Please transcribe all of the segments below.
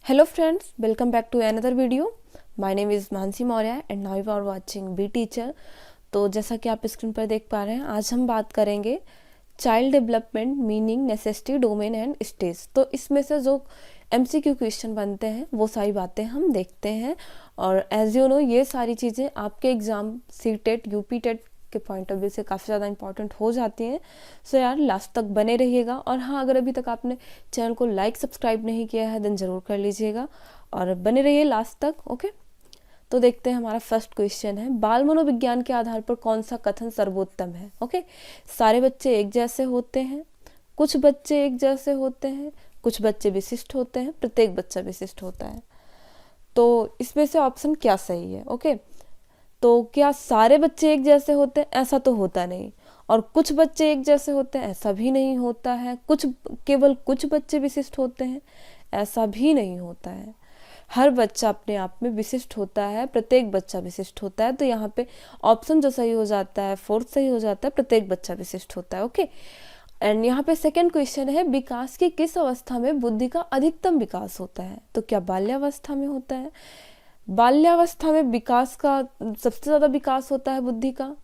Hello friends, welcome back to another video. My name is Manasi Maurya and now you are watching B teacher. तो जैसा कि आप screen पर देख पा रहे हैं, आज हम बात करेंगे child development meaning necessity domain and stage. तो इसमें से जो MCQ क्वेश्चन बनते हैं वो सारी बातें हम देखते हैं। और एज यू नो ये सारी चीज़ें आपके एग्ज़ाम सीटेट यूपी टेट के पॉइंट ऑफ व्यू से काफ़ी ज़्यादा इंपॉर्टेंट हो जाती हैं। सो यार लास्ट तक बने रहिएगा। और हाँ, अगर अभी तक आपने चैनल को लाइक सब्सक्राइब नहीं किया है देन ज़रूर कर लीजिएगा और बने रहिए लास्ट तक। ओके, तो देखते हैं हमारा फर्स्ट क्वेश्चन है, बाल मनोविज्ञान के आधार पर कौन सा कथन सर्वोत्तम है। ओके, सारे बच्चे एक जैसे होते हैं, कुछ बच्चे एक जैसे होते हैं, कुछ बच्चे विशिष्ट होते हैं, प्रत्येक बच्चा विशिष्ट होता है। तो इसमें से ऑप्शन क्या सही है। ओके, तो क्या सारे बच्चे एक जैसे होते हैं? ऐसा तो होता नहीं। और कुछ बच्चे एक जैसे होते हैं? ऐसा भी नहीं होता है। केवल कुछ बच्चे विशिष्ट होते हैं? ऐसा भी नहीं होता है। हर बच्चा अपने आप में विशिष्ट होता है, प्रत्येक बच्चा विशिष्ट होता है। तो यहाँ पे ऑप्शन जो सही हो जाता है, फोर्थ सही हो जाता है, प्रत्येक बच्चा विशिष्ट होता है। ओके, एंड यहाँ पे सेकंड क्वेश्चन है, विकास की किस अवस्था में बुद्धि का अधिकतम विकास होता है? तो क्या बाल्यावस्था में होता है? बाल्यावस्था में विकास का सबसे ज़्यादा विकास होता है बुद्धि का।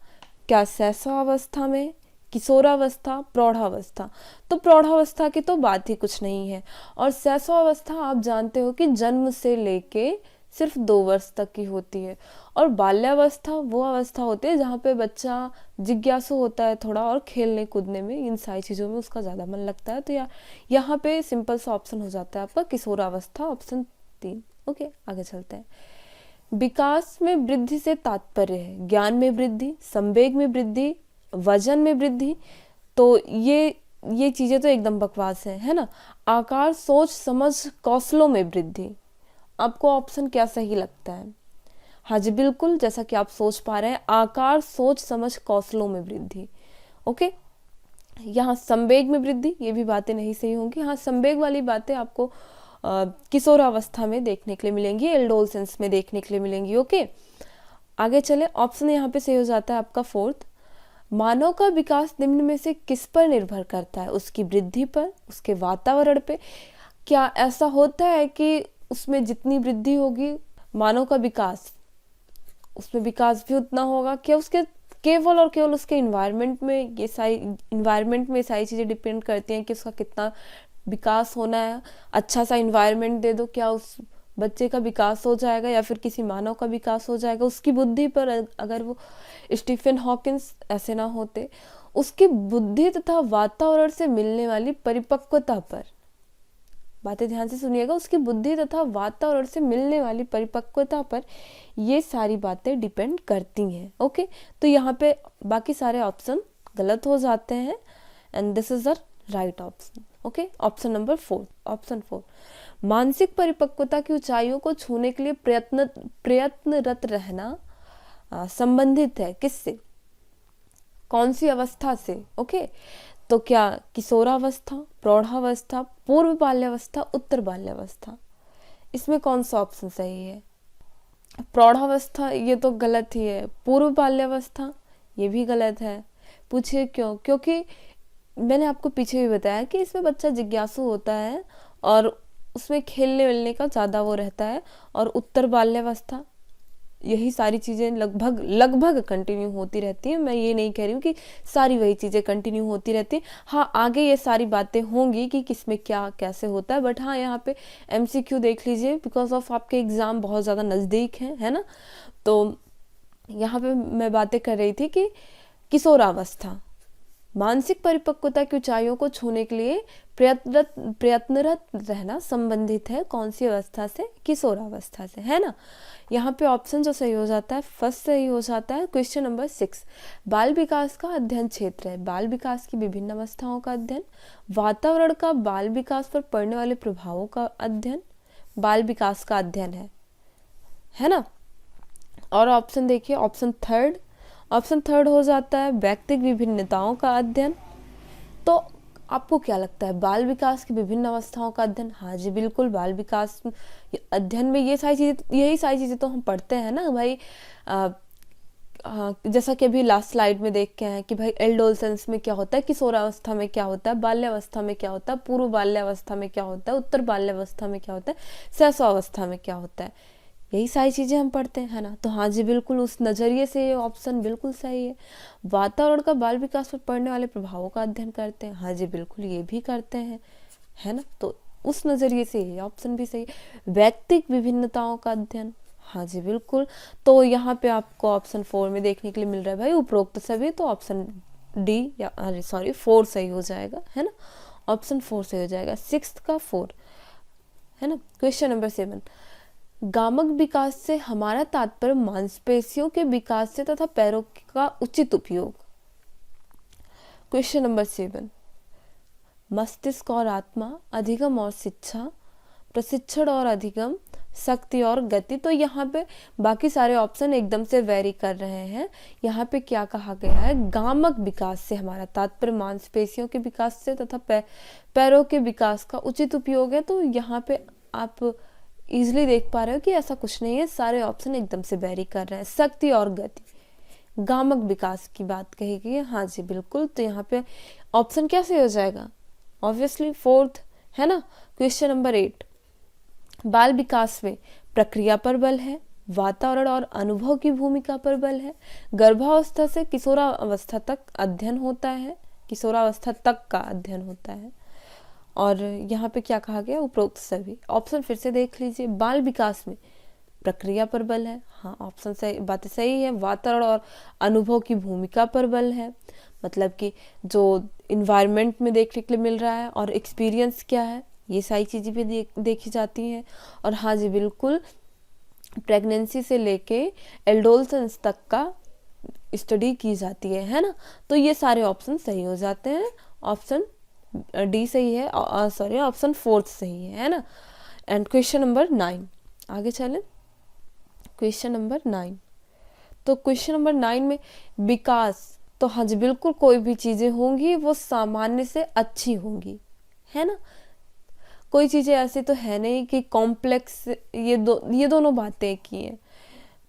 क्या शैशवावस्था में, किशोरावस्था, प्रौढ़ावस्था? तो प्रौढ़ावस्था की तो बात ही कुछ नहीं है। और शैशवावस्था आप जानते हो कि जन्म से लेके सिर्फ 2 वर्ष तक की होती है। और बाल्यावस्था वो अवस्था होती है जहाँ पे बच्चा जिज्ञासु होता है थोड़ा, और खेलने कूदने में, इन सारी चीज़ों में उसका ज़्यादा मन लगता है। तो यहाँ पे सिंपल सा ऑप्शन हो जाता है आपका किशोरावस्था, ऑप्शन 3। ओके, आगे चलते हैं। विकास में वृद्धि से तात्पर्य है ज्ञान में वृद्धि, संवेग में वृद्धि, वजन में वृद्धि। तो ये चीजें तो एकदम बकवास है ना। आकार, सोच, समझ, कौशलों में वृद्धि। आपको ऑप्शन क्या सही लगता है? हाँ जी बिल्कुल, जैसा कि आप सोच पा रहे हैं, आकार, सोच, समझ, कौशलों में वृद्धि। ओके, यहाँ संवेग में वृद्धि, ये भी बातें नहीं सही होंगी। हाँ, संवेग वाली बातें आपको किशोरावस्था में देखने के लिए मिलेंगी, एडोलसेंस में देखने के लिए मिलेंगी। ओके, आगे चले। ऑप्शन यहाँ पे सही हो जाता है आपका फोर्थ। मानव का विकास निम्न में से किस पर निर्भर करता है? उसकी वृद्धि पर, उसके वातावरण पे। क्या ऐसा होता है कि उसमें जितनी वृद्धि होगी मानव का विकास, उसमें विकास भी उतना होगा? क्या उसके केवल और केवल उसके इन्वायरमेंट में ये सारी चीज़ें डिपेंड करती हैं कि उसका कितना विकास होना है? अच्छा सा इन्वायरमेंट दे दो, क्या उस बच्चे का विकास हो जाएगा, या फिर किसी मानव का विकास हो जाएगा? उसकी बुद्धि पर, अगर वो स्टीफन हॉकिंस ऐसे ना होते, उसकी बुद्धि तथा वातावरण से मिलने वाली परिपक्वता पर, बातें ध्यान से सुनिएगा, उसकी बुद्धि तथा वातावरण से मिलने वाली परिपक्वता पर ये सारी बातें डिपेंड करती हैं। ओके, तो यहाँ पे बाकी सारे ऑप्शन गलत हो जाते हैं and this is the right option. Okay, option number 4, option 4। मानसिक परिपक्वता की ऊंचाइयों को छूने के लिए प्रयत्नरत रहना संबंधित है किससे, कौन सी अवस्था से? ओके, तो क्या किशोरावस्था, प्रौढ़ावस्था, पूर्व बाल्यावस्था, उत्तर बाल्यावस्था? इसमें कौन सा ऑप्शन सही है? प्रौढ़ावस्था ये तो गलत ही है। पूर्व बाल्यावस्था ये भी गलत है। पूछिए क्यों? क्योंकि मैंने आपको पीछे भी बताया कि इसमें बच्चा जिज्ञासु होता है और उसमें खेलने मिलने का ज़्यादा वो रहता है। और उत्तर बाल्यावस्था यही सारी चीज़ें लगभग कंटिन्यू होती रहती हैं। मैं ये नहीं कह रही हूँ कि सारी वही चीज़ें कंटिन्यू होती रहती हैं। हाँ, आगे ये सारी बातें होंगी कि किसमें क्या कैसे होता है। बट हाँ, यहाँ पे MCQ देख लीजिए, बिकॉज ऑफ आपके एग्ज़ाम बहुत ज़्यादा नज़दीक है ना। तो यहाँ पे मैं बातें कर रही थी कि किशोरावस्था, मानसिक परिपक्वता की ऊंचाइयों को छूने के लिए प्रयत्नरत रहना संबंधित है कौन सी अवस्था से? किशोरावस्था से, है ना। यहाँ पे ऑप्शन जो सही हो जाता है, फर्स्ट सही हो जाता है। क्वेश्चन नंबर 6, बाल विकास का अध्ययन क्षेत्र है बाल विकास की विभिन्न अवस्थाओं का अध्ययन, वातावरण का बाल विकास पर पड़ने वाले प्रभावों का अध्ययन, बाल विकास का अध्ययन है ना। और ऑप्शन देखिए, ऑप्शन थर्ड हो जाता है व्यक्तिगत विभिन्नताओं का अध्ययन। तो आपको क्या लगता है, बाल विकास की विभिन्न अवस्थाओं का अध्ययन? हाँ जी बिल्कुल, बाल विकास अध्ययन में यही सारी चीज़ें तो हम पढ़ते हैं ना भाई। जैसा कि अभी लास्ट स्लाइड में देख के हैं कि भाई एडोलसेंस में क्या होता है, किशोरावस्था में क्या होता है, बाल्यावस्था में क्या होता है, पूर्व बाल्यावस्था में क्या होता है, उत्तर बाल्यावस्था में क्या होता है, शैशवावस्था में क्या होता है, यही सारी चीज़ें हम पढ़ते हैं, है ना। तो हाँ जी बिल्कुल, उस नज़रिए से ये ऑप्शन बिल्कुल सही है। वातावरण का बाल विकास पर पड़ने वाले प्रभावों का अध्ययन करते हैं, हाँ जी बिल्कुल ये भी करते हैं, है ना। तो उस नज़रिए से ये ऑप्शन भी सही है। व्यक्तिक विभिन्नताओं का अध्ययन, हाँ जी बिल्कुल। तो यहाँ पे आपको ऑप्शन 4 में देखने के लिए मिल रहा है भाई उपरोक्त सभी, तो ऑप्शन डी या सॉरी 4 सही हो जाएगा, है ना। ऑप्शन 4 सही हो जाएगा, 6 का 4, है ना। क्वेश्चन नंबर 7, गामक विकास से हमारा तात्पर्य मांसपेशियों के विकास से तथा पैरों का उचित उपयोग। क्वेश्चन नंबर 7, मस्तिष्क और आत्मा, अधिगम और शिक्षा, प्रशिक्षण और अधिगम, शक्ति और गति। तो यहाँ पे बाकी सारे ऑप्शन एकदम से वेरी कर रहे हैं। यहाँ पे क्या कहा गया है, गामक विकास से हमारा तात्पर्य मांसपेशियों के विकास से तथा पैरों के विकास का उचित उपयोग है। तो यहाँ पे आप इजिली देख पा रहे हो कि ऐसा कुछ नहीं है, सारे ऑप्शन एकदम से वेरी कर रहे हैं। शक्ति और गति, गामक विकास की बात कही गई है, हाँ जी बिल्कुल। तो यहाँ पे ऑप्शन कैसे हो जाएगा, ऑब्वियसली 4th, है ना। क्वेश्चन नंबर 8, बाल विकास में प्रक्रिया पर बल है, वातावरण और अनुभव की भूमिका पर बल है, गर्भावस्था से किशोरावस्था तक अध्ययन होता है, किशोरावस्था तक का अध्ययन होता है। और यहाँ पे क्या कहा गया, उपरोक्त सभी। ऑप्शन फिर से देख लीजिए, बाल विकास में प्रक्रिया पर बल है, हाँ ऑप्शन सही, बातें सही है। वातावरण और अनुभव की भूमिका पर बल है, मतलब कि जो इन्वायरमेंट में देखने के लिए मिल रहा है और एक्सपीरियंस क्या है, ये सारी चीज़ें भी देखी जाती हैं। और हाँ जी बिल्कुल, प्रेगनेंसी से लेके एडोलसेंस तक का स्टडी की जाती है ना। तो ये सारे ऑप्शन सही हो जाते हैं। ऑप्शन डी सही है, सॉरी ऑप्शन 4 सही है ना। एंड क्वेश्चन नंबर 9, आगे चलें। क्वेश्चन नंबर 9, तो क्वेश्चन नंबर 9 में विकास, तो हाँ जी बिल्कुल, कोई भी चीज़ें होंगी वो सामान्य से अच्छी होंगी, है ना। कोई चीज़ें ऐसी तो है नहीं कि कॉम्प्लेक्स, ये दोनों बातें एक ही हैं।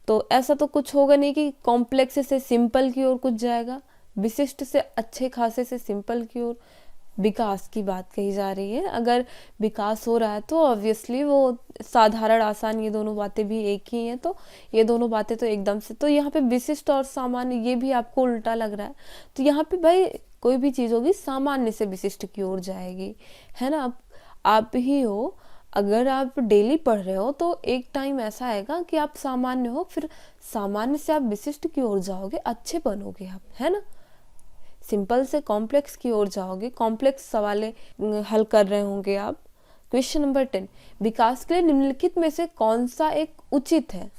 तो ऐसा तो कुछ होगा नहीं कि कॉम्प्लेक्स से सिंपल की ओर कुछ जाएगा, विशिष्ट से अच्छे खासे से सिंपल की ओर विकास की बात कही जा रही है। अगर विकास हो रहा है तो ऑब्वियसली वो साधारण आसान, ये दोनों बातें भी एक ही हैं। तो ये दोनों बातें तो एकदम से, तो यहाँ पे विशिष्ट और सामान्य ये भी आपको उल्टा लग रहा है। तो यहाँ पे भाई कोई भी चीज़ होगी सामान्य से विशिष्ट की ओर जाएगी, है ना। आप ही हो, अगर आप डेली पढ़ रहे हो तो एक टाइम ऐसा आएगा कि आप सामान्य हो, फिर सामान्य से आप विशिष्ट की ओर जाओगे, अच्छे बनोगे आप, है ना। सिंपल से कॉम्प्लेक्स की ओर जाओगे, कॉम्प्लेक्स सवालें हल कर रहे होंगे आप। क्वेश्चन नंबर 10, विकास के लिए निम्नलिखित में से कौन सा एक उचित है।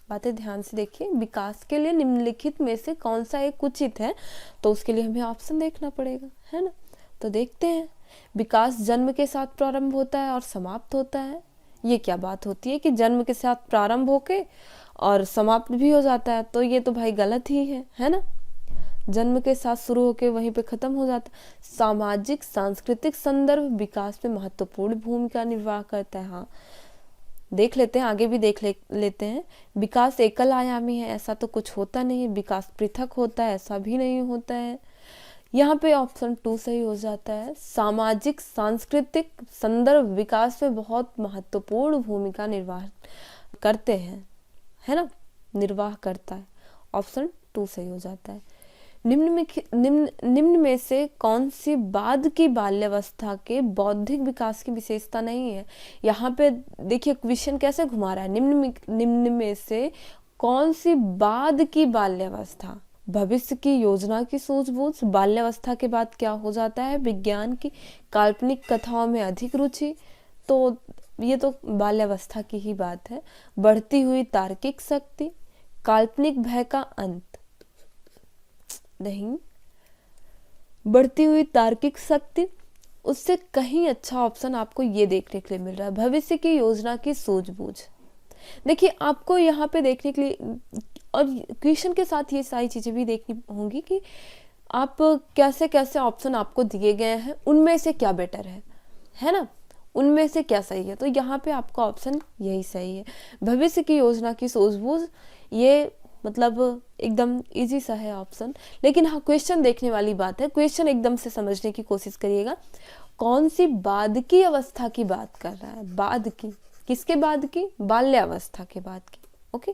बातें ध्यान से देखिए, विकास के लिए निम्नलिखित में से कौन सा एक उचित है, तो उसके लिए हमें ऑप्शन देखना पड़ेगा, है ना। तो देखते हैं, विकास जन्म के साथ प्रारंभ होता है और समाप्त होता है। ये क्या बात होती है कि जन्म के साथ प्रारंभ होके और समाप्त भी हो जाता है, तो ये तो भाई गलत ही है ना। जन्म के साथ शुरू होके वहीं पे खत्म हो जाता है। सामाजिक सांस्कृतिक संदर्भ विकास में महत्वपूर्ण भूमिका निर्वाह करता है, हाँ देख लेते हैं, आगे भी देख लेते हैं। विकास एकल आयामी है, ऐसा तो कुछ होता नहीं है। विकास पृथक होता है, ऐसा भी नहीं होता है। यहाँ पे ऑप्शन 2 सही हो जाता है। सामाजिक सांस्कृतिक संदर्भ विकास में बहुत महत्वपूर्ण भूमिका निर्वाह करते हैं, है ना, निर्वाह करता है। ऑप्शन 2 सही हो जाता है। निम्न में से कौन सी बाद की बाल्यावस्था के बौद्धिक विकास की विशेषता नहीं है। यहाँ पे देखिए क्वेश्चन कैसे घुमा रहा है। निम्न में से कौन सी बाद की बाल्यावस्था, भविष्य की योजना की सूझबूझ, बाल्यावस्था के बाद क्या हो जाता है, विज्ञान की काल्पनिक कथाओं में अधिक रुचि, तो ये तो बाल्यावस्था की ही बात है। बढ़ती हुई तार्किक शक्ति, काल्पनिक भय का अंत, नहीं, बढ़ती हुई तार्किक शक्ति, उससे कहीं अच्छा ऑप्शन आपको ये देखने के लिए मिल रहा है, भविष्य की योजना की सूझबूझ। देखिए आपको यहाँ पे देखने के लिए, और क्वेश्चन के साथ ये सारी चीजें भी देखनी होंगी कि आप कैसे कैसे ऑप्शन आपको दिए गए हैं, उनमें से क्या बेटर है ना, उनमें से क्या सही है। तो यहाँ पे आपका ऑप्शन यही सही है, भविष्य की योजना की सूझबूझ। ये मतलब एकदम इजी सा है ऑप्शन, लेकिन हाँ क्वेश्चन देखने वाली बात है, क्वेश्चन एकदम से समझने की कोशिश करिएगा। कौन सी बाद की अवस्था की बात कर रहा है, बाद की, किसके बाद की, बाल्यावस्था के बाद की। ओके,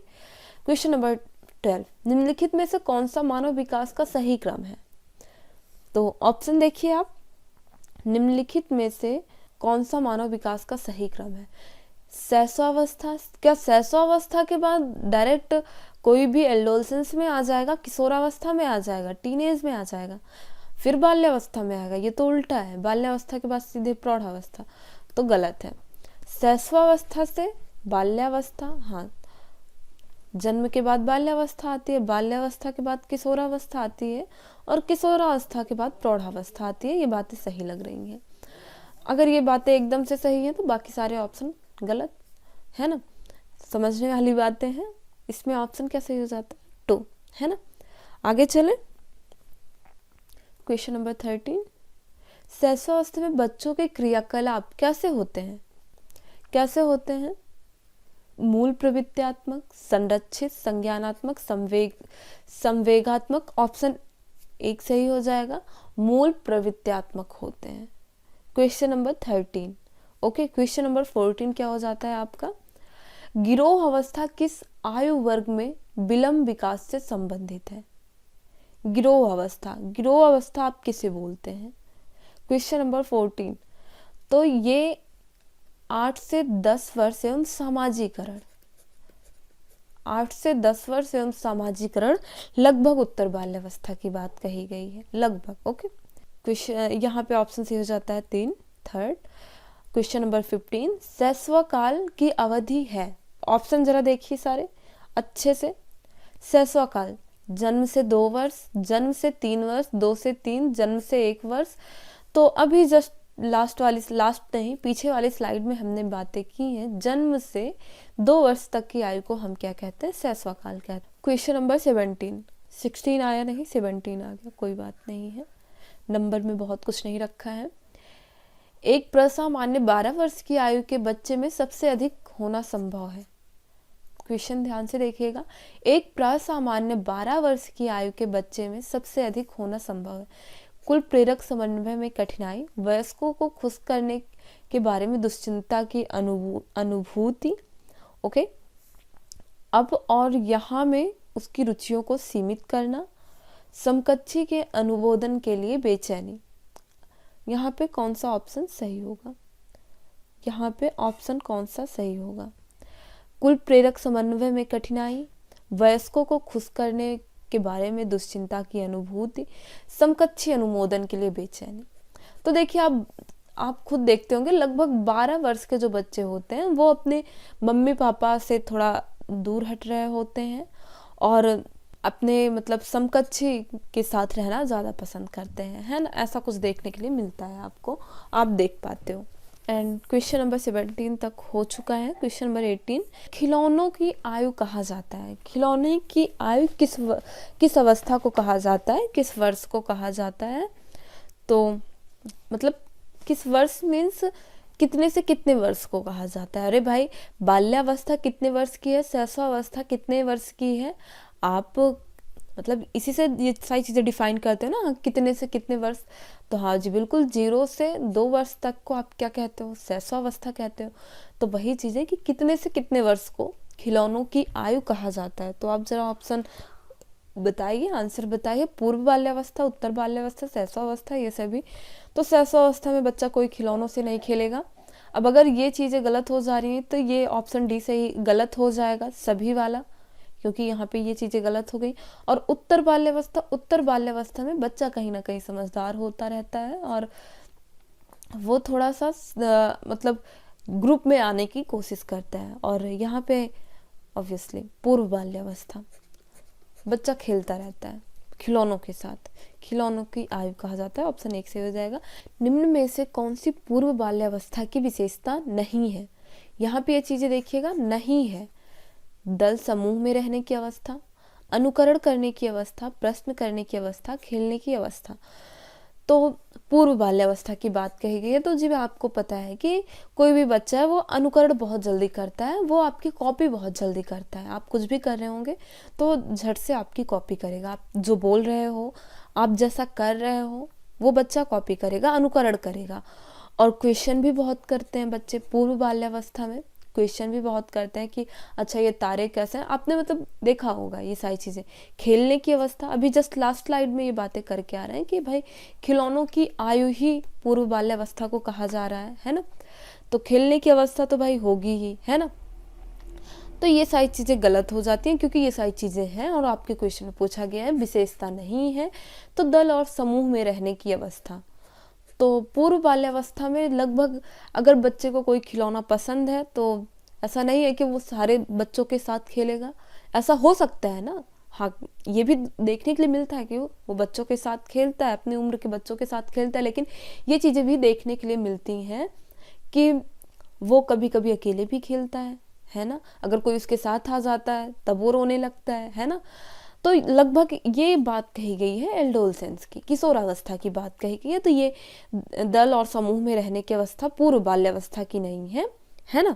क्वेश्चन नंबर 12, निम्नलिखित में से कौन सा मानव विकास का सही क्रम है। तो ऑप्शन देखिए आप, निम्नलिखित में से कौन सा मानव विकास का सही क्रम है। शैशवावस्था, क्या शैशवावस्था के बाद डायरेक्ट कोई भी एडोलसेंस में आ जाएगा, किशोरावस्था में आ जाएगा, टीनेज में आ जाएगा, फिर बाल्यावस्था में आएगा? ये तो उल्टा है, बाल्यावस्था के बाद सीधे प्रौढ़ावस्था, तो गलत है। शैशवावस्था से बाल्यावस्था, हाँ जन्म के बाद बाल्यावस्था आती है, बाल्यावस्था के बाद किशोरावस्था आती है, और किशोरावस्था के बाद प्रौढ़ावस्था आती है। ये बातें सही लग रही हैं। अगर ये बातें एकदम से सही हैं तो बाकी सारे ऑप्शन गलत है ना, समझने वाली बातें हैं। इसमें ऑप्शन क्या सही हो जाता है, 2 है ना। आगे चलें, क्वेश्चन नंबर 13, शैशवावस्था में बच्चों के क्रियाकलाप कैसे होते हैं, कैसे होते हैं? मूल प्रवृत्त्यात्मक, संरक्षित, संज्ञानात्मक, संवेगात्मक। ऑप्शन 1 सही हो जाएगा, मूल प्रवृत्त्यात्मक होते हैं। Question number 13। Okay, question number 14 क्या हो जाता है आपका, गिरोह अवस्था किस आयु वर्ग में विलंब विकास से संबंधित है। गिरोह अवस्था, गिरोह अवस्था आप किसे बोलते हैं? क्वेश्चन नंबर 14, तो ये 8 से 10 वर्ष एवं सामाजिकरण, 8 से 10 वर्ष एवं सामाजिकरण लगभग उत्तर बाल्यावस्था की बात कही गई है, लगभग। ओके, क्वेश्चन यहाँ पे ऑप्शन से हो जाता है 3, थर्ड। क्वेश्चन नंबर 15, शैशवकाल की अवधि है। ऑप्शन जरा देखिए सारे अच्छे से। शैशवकाल, जन्म से 2 वर्ष, जन्म से 3 वर्ष, 2 से 3, जन्म से 1 वर्ष। तो अभी जस्ट लास्ट नहीं, पीछे वाली स्लाइड में हमने बातें की हैं, जन्म से 2 वर्ष तक की आयु को हम क्या कहते हैं, शैशवकाल कहते हैं। क्वेश्चन नंबर 17, 16 आया नहीं, 17 आ गया, कोई बात नहीं है, नंबर में बहुत कुछ नहीं रखा है। एक प्रसामान्य 12 वर्ष की आयु के बच्चे में सबसे अधिक होना संभव है। क्वेश्चन ध्यान से देखिएगा, एक प्रसामान्य 12 वर्ष की आयु के बच्चे में सबसे अधिक होना संभव है। कुल प्रेरक समन्वय में कठिनाई, वयस्कों को खुश करने के बारे में दुश्चिंता की अनुभूति। ओके, अब और यहाँ में उसकी रुचियों को सीमित करना, समकक्षी के अनुमोदन के लिए बेचैनी। यहाँ पे कौन सा ऑप्शन सही होगा, यहाँ पे ऑप्शन कौन सा सही होगा? कुल प्रेरक समन्वय में कठिनाई, वयस्कों को खुश करने के बारे में दुश्चिंता की अनुभूति, समकक्षी अनुमोदन के लिए बेचैनी। तो देखिए आप खुद देखते होंगे, लगभग 12 वर्ष के जो बच्चे होते हैं वो अपने मम्मी पापा से थोड़ा दूर हट रहे होते हैं और अपने मतलब समकक्षी के साथ रहना ज़्यादा पसंद करते हैं, है ना। ऐसा कुछ देखने के लिए मिलता है आपको, आप देख पाते हो। एंड क्वेश्चन नंबर 17 तक हो चुका है। क्वेश्चन नंबर 18, खिलौनों की आयु कहा जाता है। खिलौने की आयु किस अवस्था को कहा जाता है, किस वर्ष को कहा जाता है? तो मतलब किस वर्ष मीन्स कितने से कितने वर्ष को कहा जाता है। अरे भाई, बाल्यावस्था कितने वर्ष की है, शैशवावस्था कितने वर्ष की है, आप मतलब इसी से ये सारी चीज़ें डिफाइन करते हो ना, कितने से कितने वर्ष। तो हाँ जी बिल्कुल, 0 से 2 वर्ष तक को आप क्या कहते हो, शैशवावस्था कहते हो। तो वही चीज़ है कि कितने से कितने वर्ष को खिलौनों की आयु कहा जाता है। तो आप जरा ऑप्शन बताइए, आंसर बताइए, पूर्व बाल्यावस्था, उत्तर बाल्यावस्था, शैशवावस्था, ये सभी। तो शैशवावस्था में बच्चा कोई खिलौनों से नहीं खेलेगा। अब अगर ये चीज़ें गलत हो जा रही हैं तो ये ऑप्शन डी से ही गलत हो जाएगा सभी वाला, क्योंकि यहाँ पे ये चीज़ें गलत हो गई। और उत्तर बाल्यावस्था में बच्चा कहीं ना कहीं समझदार होता रहता है और वो थोड़ा सा मतलब ग्रुप में आने की कोशिश करता है। और यहाँ पे ऑब्वियसली पूर्व बाल्यावस्था, बच्चा खेलता रहता है खिलौनों के साथ, खिलौनों की आयु कहा जाता है। ऑप्शन 1 से हो जाएगा। निम्न में से कौन सी पूर्व बाल्यावस्था की विशेषता नहीं है? यहाँ पे ये चीज़ें देखिएगा, नहीं है। दल समूह में रहने की अवस्था, अनुकरण करने की अवस्था, प्रश्न करने की अवस्था, खेलने की अवस्था। तो पूर्व बाल्यावस्था की बात कही गई है। तो जी आपको पता है कि कोई भी बच्चा है वो अनुकरण बहुत जल्दी करता है, वो आपकी कॉपी बहुत जल्दी करता है। आप कुछ भी कर रहे होंगे तो झट से आपकी कॉपी करेगा। आप जो बोल रहे हो, आप जैसा कर रहे हो, वो बच्चा कॉपी करेगा, अनुकरण करेगा। और क्वेश्चन भी बहुत करते हैं बच्चे पूर्व बाल्यावस्था में, क्वेश्चन भी बहुत करते हैं कि अच्छा ये तारे कैसे हैं। आपने मतलब देखा होगा ये सारी चीज़ें। खेलने की अवस्था, अभी जस्ट लास्ट स्लाइड में ये बातें करके आ रहे हैं कि भाई खिलौनों की आयु ही पूर्व बाल्यावस्था को कहा जा रहा है ना। तो खेलने की अवस्था तो भाई होगी ही, है ना। तो ये सारी चीज़ें गलत हो जाती हैं क्योंकि ये सारी चीज़ें हैं और आपके क्वेश्चन में पूछा गया है विशेषता नहीं है। तो दल और समूह में रहने की अवस्था, तो पूर्व बाल्यावस्था में लगभग अगर बच्चे को कोई खिलौना पसंद है तो ऐसा नहीं है कि वो सारे बच्चों के साथ खेलेगा। ऐसा हो सकता है ना, हाँ, ये भी देखने के लिए मिलता है कि वो बच्चों के साथ खेलता है, अपनी उम्र के बच्चों के साथ खेलता है। लेकिन ये चीज़ें भी देखने के लिए मिलती हैं कि वो कभी कभी अकेले भी खेलता है ना। अगर कोई उसके साथ आ जाता है तब वो रोने लगता है ना। तो लगभग ये बात कही गई है एडोलसेंस की, किशोरावस्था की बात कही गई है। तो ये दल और समूह में रहने की अवस्था पूर्व बाल्यावस्था की नहीं है ना।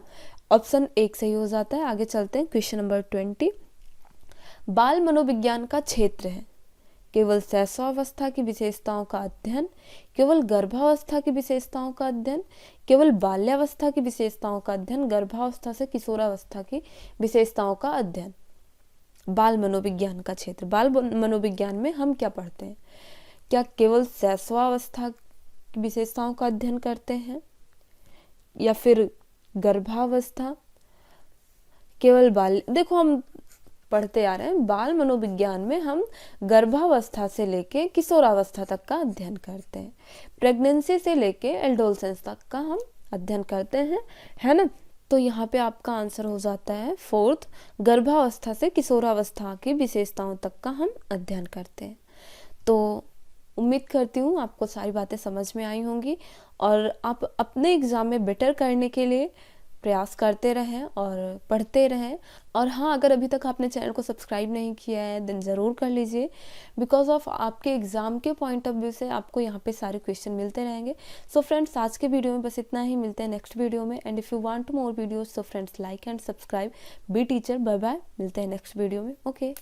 ऑप्शन 1 सही हो जाता है। आगे चलते हैं, क्वेश्चन नंबर 20। बाल मनोविज्ञान का क्षेत्र है केवल शैशवावस्था की विशेषताओं का अध्ययन, केवल गर्भावस्था की विशेषताओं का अध्ययन, केवल बाल्यावस्था की विशेषताओं का अध्ययन, गर्भावस्था से किशोरावस्था की विशेषताओं का अध्ययन। बाल मनोविज्ञान का क्षेत्र, बाल मनोविज्ञान में हम क्या पढ़ते हैं? क्या केवल शैशवावस्था की विशेषताओं का अध्ययन करते हैं या फिर गर्भावस्था, केवल बाल? देखो हम पढ़ते आ रहे हैं, बाल मनोविज्ञान में हम गर्भावस्था से लेके किशोरावस्था तक का अध्ययन करते हैं, प्रेगनेंसी से लेके एडोलसेंस तक का हम अध्ययन करते हैं, है ना। तो यहाँ पे आपका आंसर हो जाता है 4th, गर्भावस्था से किशोरावस्था की विशेषताओं तक का हम अध्ययन करते हैं। तो उम्मीद करती हूँ आपको सारी बातें समझ में आई होंगी और आप अपने एग्ज़ाम में बेटर करने के लिए प्रयास करते रहें और पढ़ते रहें। और हाँ, अगर अभी तक आपने चैनल को सब्सक्राइब नहीं किया है देन ज़रूर कर लीजिए, बिकॉज ऑफ आपके एग्ज़ाम के पॉइंट ऑफ व्यू से आपको यहाँ पे सारे क्वेश्चन मिलते रहेंगे। सो फ्रेंड्स, आज के वीडियो में बस इतना ही। मिलते हैं नेक्स्ट वीडियो में। And if you want more videos, so friends like and subscribe B teacher. Bye bye, मिलते हैं नेक्स्ट वीडियो में। ओके।